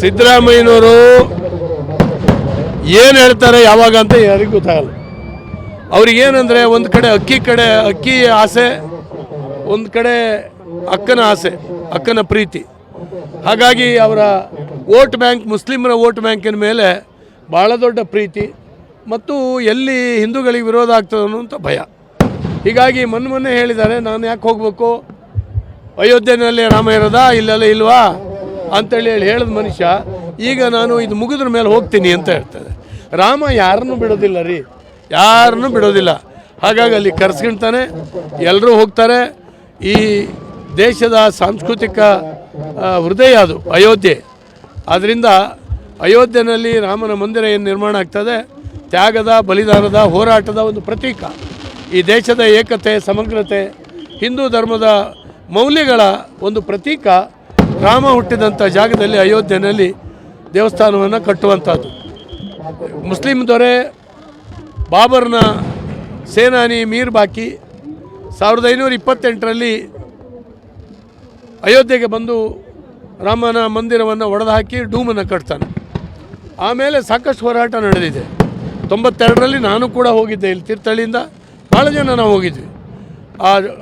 ಸಿದ್ದರಾಮಯ್ಯನವರು ಏನು ಹೇಳ್ತಾರೆ ಯಾವಾಗ ಅಂತ ಯಾರಿಗೂ ಗೊತ್ತಾಗಲ್ಲ. ಅವ್ರಿಗೇನಂದರೆ ಒಂದು ಕಡೆ ಅಕ್ಕಿ ಆಸೆ, ಒಂದು ಕಡೆ ಅಕ್ಕನ ಆಸೆ, ಅಕ್ಕನ ಪ್ರೀತಿ. ಹಾಗಾಗಿ ಅವರ ವೋಟ್ ಬ್ಯಾಂಕ್, ಮುಸ್ಲಿಮರ ವೋಟ್ ಬ್ಯಾಂಕಿನ ಮೇಲೆ ಭಾಳ ದೊಡ್ಡ ಪ್ರೀತಿ ಮತ್ತು ಎಲ್ಲಿ ಹಿಂದೂಗಳಿಗೆ ವಿರೋಧ ಆಗ್ತದೆ ಅನ್ನೋಂಥ ಭಯ. ಹೀಗಾಗಿ ಮೊನ್ನೆ ಹೇಳಿದ್ದಾರೆ, ನಾನು ಯಾಕೆ ಹೋಗಬೇಕು, ಅಯೋಧ್ಯೆಯಲ್ಲಿ ರಾಮ ಇರೋದಾ ಇಲ್ಲೆಲ್ಲ ಇಲ್ವಾ ಅಂತೇಳಿ ಹೇಳಿದ ಮನುಷ್ಯ ಈಗ ನಾನು ಇದು ಮುಗಿದ್ರ ಮೇಲೆ ಹೋಗ್ತೀನಿ ಅಂತ ಹೇಳ್ತಾರೆ. ರಾಮ ಯಾರನ್ನೂ ಬಿಡೋದಿಲ್ಲ ರೀ, ಯಾರನ್ನೂ ಬಿಡೋದಿಲ್ಲ. ಹಾಗಾಗಿ ಅಲ್ಲಿ ಕರೆಸ್ಕೊಳ್ತಾನೆ, ಎಲ್ಲರೂ ಹೋಗ್ತಾರೆ. ಈ ದೇಶದ ಸಾಂಸ್ಕೃತಿಕ ಹೃದಯ ಅದು ಅಯೋಧ್ಯೆ. ಆದ್ದರಿಂದ ಅಯೋಧ್ಯೆಯಲ್ಲಿ ರಾಮನ ಮಂದಿರ ಏನು ನಿರ್ಮಾಣ ಆಗ್ತದೆ, ತ್ಯಾಗದ, ಬಲಿದಾನದ, ಹೋರಾಟದ ಒಂದು ಪ್ರತೀಕ. ಈ ದೇಶದ ಏಕತೆ, ಸಮಗ್ರತೆ, ಹಿಂದೂ ಧರ್ಮದ ಮೌಲ್ಯಗಳ ಒಂದು ಪ್ರತೀಕ. ರಾಮ ಹುಟ್ಟಿದಂಥ ಜಾಗದಲ್ಲಿ ಅಯೋಧ್ಯೆಯಲ್ಲಿ ದೇವಸ್ಥಾನವನ್ನು ಕಟ್ಟುವಂಥದ್ದು. ಮುಸ್ಲಿಂ ದೊರೆ ಬಾಬರ್ನ ಸೇನಾನಿ ಮೀರ್ ಬಾಕಿ 1528ರಲ್ಲಿ ಅಯೋಧ್ಯೆಗೆ ಬಂದು ರಾಮನ ಮಂದಿರವನ್ನು ಒಡೆದು ಹಾಕಿ ಡೂಮನ್ನು ಕಟ್ತಾನೆ. ಆಮೇಲೆ ಸಾಕಷ್ಟು ಹೋರಾಟ ನಡೆದಿದೆ. 92ರಲ್ಲಿ ನಾನು ಕೂಡ ಹೋಗಿದ್ದೆ, ಇಲ್ಲಿ ತೀರ್ಥಹಳ್ಳಿಯಿಂದ ಭಾಳ ಜನ ನಾವು ಹೋಗಿದ್ವಿ.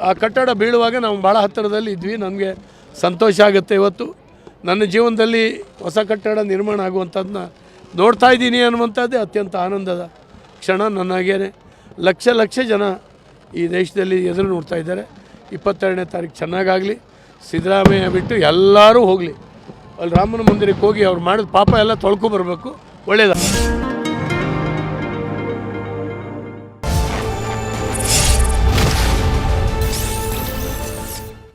ಆ ಕಟ್ಟಡ ಬೀಳುವಾಗ ನಾವು ಭಾಳ ಹತ್ತಿರದಲ್ಲಿ ಇದ್ವಿ. ನನಗೆ ಸಂತೋಷ ಆಗುತ್ತೆ. ಇವತ್ತು ನನ್ನ ಜೀವನದಲ್ಲಿ ಹೊಸ ಕಟ್ಟಡ ನಿರ್ಮಾಣ ಆಗುವಂಥದ್ದನ್ನ ನೋಡ್ತಾ ಇದ್ದೀನಿ ಅನ್ನುವಂಥದ್ದೇ ಅತ್ಯಂತ ಆನಂದದ ಕ್ಷಣ. ನನಗೇನೆ ಲಕ್ಷ ಜನ ಈ ದೇಶದಲ್ಲಿ ಎದುರು ನೋಡ್ತಾ ಇದ್ದಾರೆ. 22ನೇ ತಾರೀಕು ಚೆನ್ನಾಗಾಗಲಿ. ಸಿದ್ದರಾಮಯ್ಯ ಬಿಟ್ಟು ಎಲ್ಲರೂ ಹೋಗಲಿ, ಅಲ್ಲಿ ರಾಮನ ಮಂದಿರಕ್ಕೆ ಹೋಗಿ ಅವ್ರು ಮಾಡಿದ ಪಾಪ ಎಲ್ಲ ತೊಳ್ಕೊ ಬರಬೇಕು. ಒಳ್ಳೆಯದು.